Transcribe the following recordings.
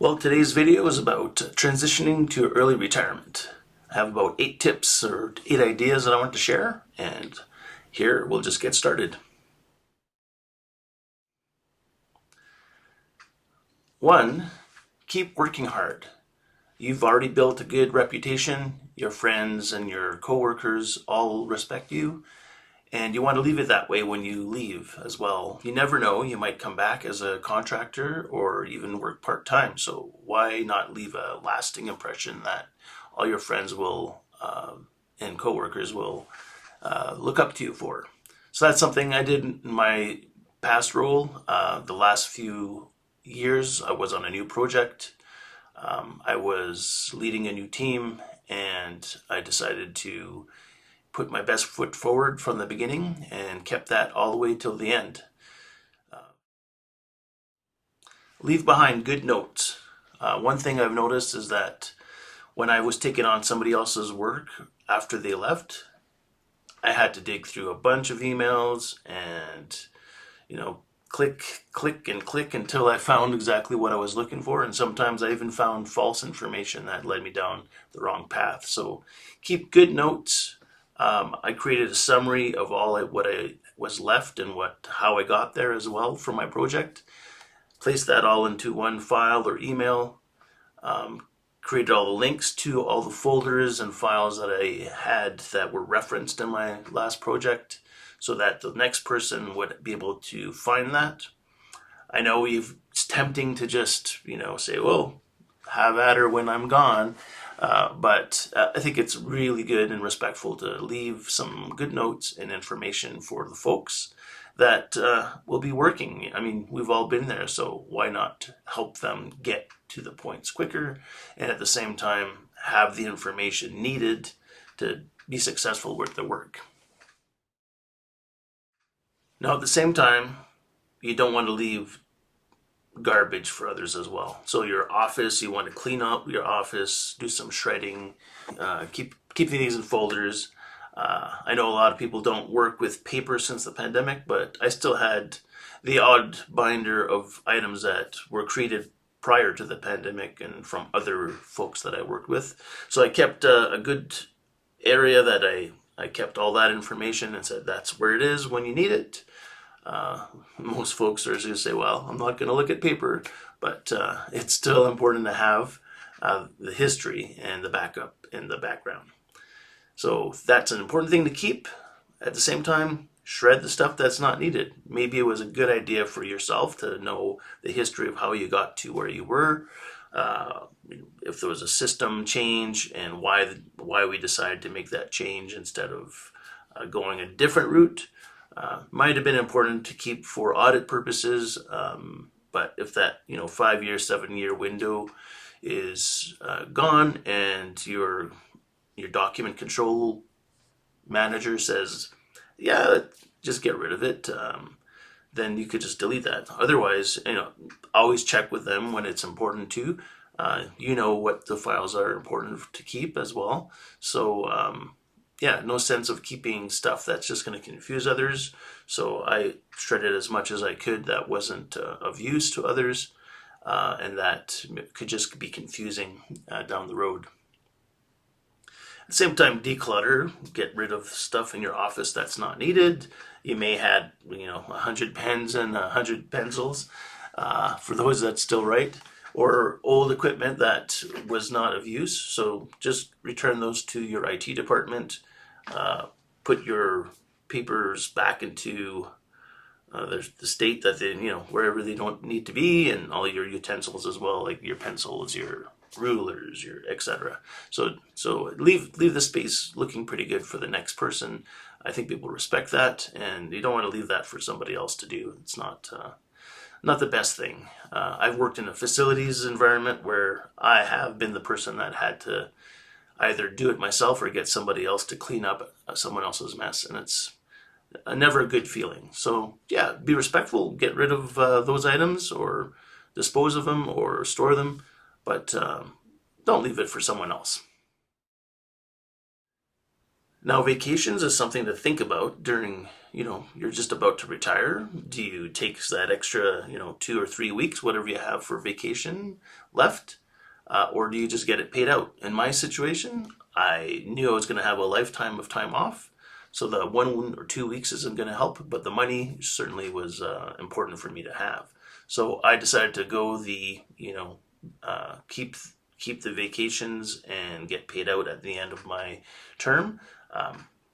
Well, today's video is about transitioning to early retirement. I have about 8 tips or 8 ideas that I want to share, and here we'll just get started. 1. Keep working hard. You've already built a good reputation. Your friends and your coworkers all respect you, and you want to leave it that way when you leave as well. You never know, you might come back as a contractor or even work part-time, so why not leave a lasting impression that all your friends will and coworkers will look up to you for. So that's something I did in my past role. The last few years I was on a new project. I was leading a new team, and I decided to put my best foot forward from the beginning and kept that all the way till the end. Leave behind good notes. One thing I've noticed is that when I was taking on somebody else's work after they left, I had to dig through a bunch of emails and, click and click until I found exactly what I was looking for. And sometimes I even found false information that led me down the wrong path. So keep good notes. I created a summary of what I was left and how I got there as well for my project. Placed that all into one file or email. Created all the links to all the folders and files that I had that were referenced in my last project, so that the next person would be able to find that. I know it's tempting to just, say, well, have at her when I'm gone. But I think it's really good and respectful to leave some good notes and information for the folks that will be working. I mean, we've all been there, so why not help them get to the points quicker and at the same time have the information needed to be successful with the work. Now, at the same time, you don't want to leave garbage for others as well. So your office, you want to clean up your office, do some shredding, keep things in folders. I know a lot of people don't work with paper since the pandemic, but I still had the odd binder of items that were created prior to the pandemic and from other folks that I worked with. So I kept a good area that I kept all that information and said that's where it is when you need it. Most folks are going to say, well, I'm not going to look at paper, but it's still important to have the history and the backup in the background. So that's an important thing to keep. At the same time, shred the stuff that's not needed. Maybe it was a good idea for yourself to know the history of how you got to where you were, if there was a system change and why we decided to make that change instead of going a different route. Might have been important to keep for audit purposes, but if that 5-year, 7-year window is gone and your document control manager says, yeah, just get rid of it, then you could just delete that. Otherwise, always check with them when it's important to. What the files are important to keep as well. So no sense of keeping stuff that's just going to confuse others. So I shredded as much as I could that wasn't of use to others, and that could just be confusing down the road. At the same time, declutter, get rid of stuff in your office that's not needed. You may have 100 pens and 100 pencils, for those that still write, or old equipment that was not of use. So just return those to your IT department. Put your papers back into the state that they, wherever they don't need to be, and all your utensils as well, like your pencils, your rulers, your etc. So leave the space looking pretty good for the next person. I think people respect that, and you don't want to leave that for somebody else to do. It's not the best thing. I've worked in a facilities environment where I have been the person that had to either do it myself or get somebody else to clean up someone else's mess, and it's never a good feeling. So yeah, be respectful, get rid of those items or dispose of them or store them, but don't leave it for someone else. Now, vacations is something to think about during, you're just about to retire. Do you take that extra, 2 or 3 weeks, whatever you have for vacation left, or do you just get it paid out? In my situation, I knew I was going to have a lifetime of time off, so the 1 or 2 weeks isn't going to help, but the money certainly was important for me to have. So I decided to go keep the vacations and get paid out at the end of my term.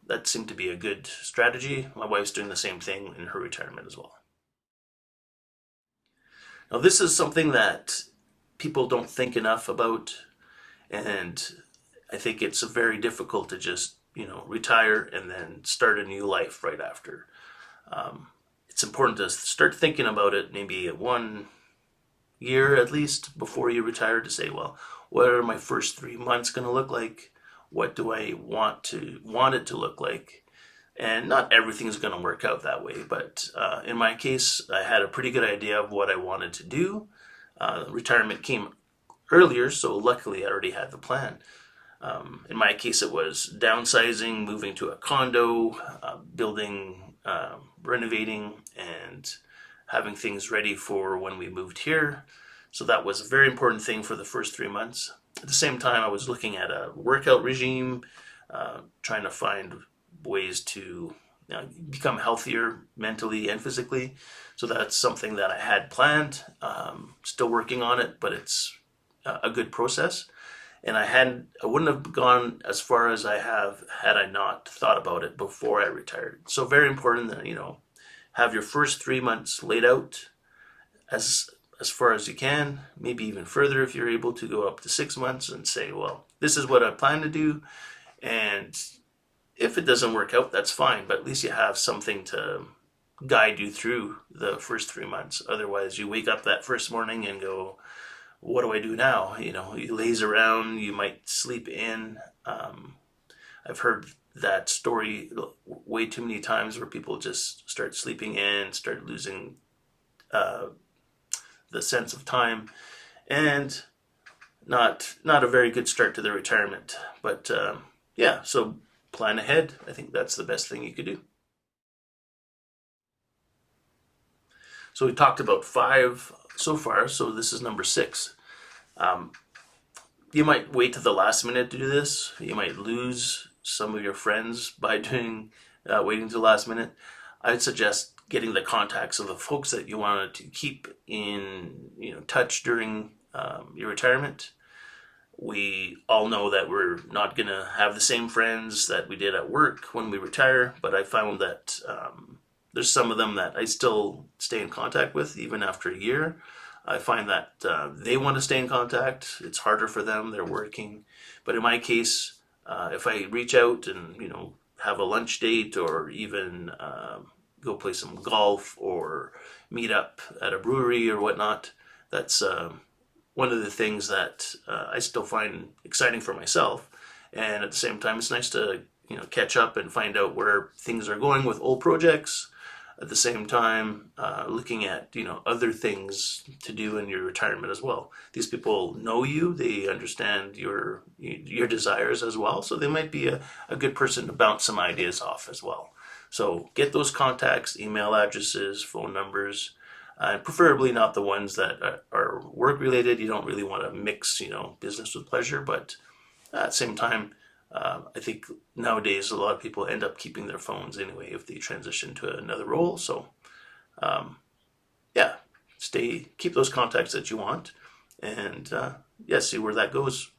That seemed to be a good strategy. My wife's doing the same thing in her retirement as well. Now, this is something that people don't think enough about, and I think it's very difficult to just, retire and then start a new life right after. It's important to start thinking about it maybe 1 year at least before you retire, to say, well, what are my first 3 months going to look like? What do I want it to look like? And not everything's going to work out that way, but in my case, I had a pretty good idea of what I wanted to do. Retirement came earlier, so luckily I already had the plan. In my case, it was downsizing, moving to a condo, building, renovating, and having things ready for when we moved here. So that was a very important thing for the first 3 months. At the same time, I was looking at a workout regime, trying to find ways to become healthier mentally and physically. So that's something that I had planned. Still working on it, but it's a good process. And I wouldn't have gone as far as I have had I not thought about it before I retired. So very important that, have your first 3 months laid out as far as you can, maybe even further if you're able to go up to 6 months and say, well, this is what I plan to do. And if it doesn't work out, that's fine, but at least you have something to guide you through the first 3 months. Otherwise, you wake up that first morning and go, what do I do now? You laze around, you might sleep in. I've heard that story way too many times where people just start sleeping in, start losing the sense of time, and not a very good start to their retirement. But yeah, so plan ahead. I think that's the best thing you could do. So we talked about 5 so far, so this is number 6. You might wait to the last minute to do this. You might lose some of your friends by waiting to the last minute. I'd suggest getting the contacts of the folks that you wanted to keep in touch during your retirement. We all know that we're not going to have the same friends that we did at work when we retire, but I found that there's some of them that I still stay in contact with even after a year. I find that they want to stay in contact. It's harder for them. They're working. But in my case, if I reach out and, have a lunch date, or even go play some golf or meet up at a brewery or whatnot, that's one of the things that I still find exciting for myself. And at the same time, it's nice to, catch up and find out where things are going with old projects. At the same time, looking at other things to do in your retirement as well. These people know you; they understand your desires as well, so they might be a good person to bounce some ideas off as well. So get those contacts, email addresses, phone numbers, and preferably not the ones that are work related. You don't really want to mix business with pleasure, but at the same time, I think nowadays a lot of people end up keeping their phones anyway if they transition to another role. So, yeah, keep those contacts that you want, and see where that goes.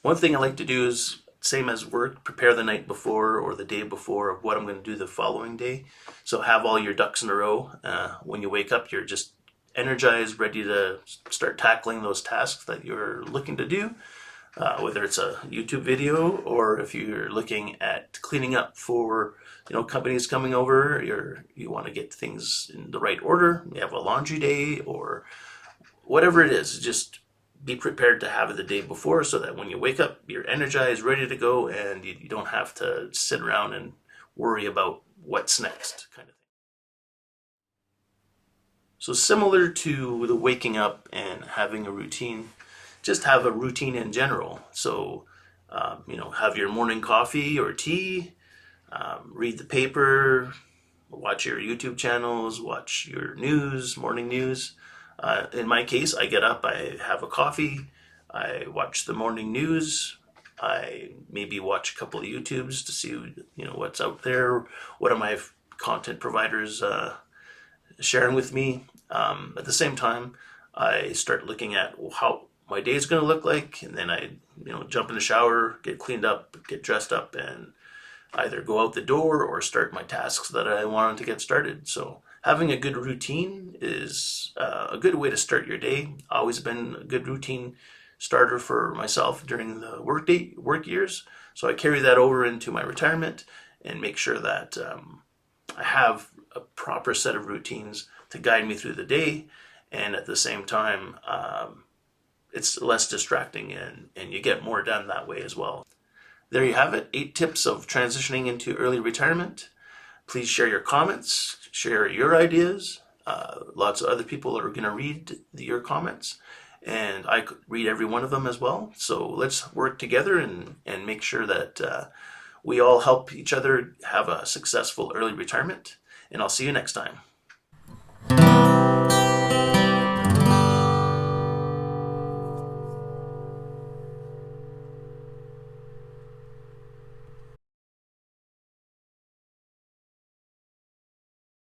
One thing I like to do is, same as work, prepare the night before or the day before of what I'm going to do the following day. So have all your ducks in a row. When you wake up, you're just energized, ready to start tackling those tasks that you're looking to do. Whether it's a YouTube video or if you're looking at cleaning up for companies coming over, you want to get things in the right order. You have a laundry day or whatever it is. Just be prepared to have it the day before, so that when you wake up, you're energized, ready to go, and you don't have to sit around and worry about what's next, kind of thing. So similar to the waking up and having a routine, just have a routine in general. So Have your morning coffee or tea, read the paper, watch your YouTube channels, watch your news, morning news. In my case, I get up, I have a coffee, I watch the morning news. I maybe watch a couple of YouTubes to see what's out there. What are my content providers sharing with me? At the same time, I start looking at how my day is going to look like, and then I jump in the shower, get cleaned up, get dressed up, and either go out the door or start my tasks that I wanted to get started. So having a good routine is a good way to start your day. Always been a good routine starter for myself during the work years. So I carry that over into my retirement and make sure that I have a proper set of routines to guide me through the day, and at the same time, it's less distracting, and you get more done that way as well. There you have it, 8 tips of transitioning into early retirement. Please share your comments, share your ideas. Lots of other people are going to read your comments, and I read every one of them as well. So let's work together and make sure that we all help each other have a successful early retirement. And I'll see you next time.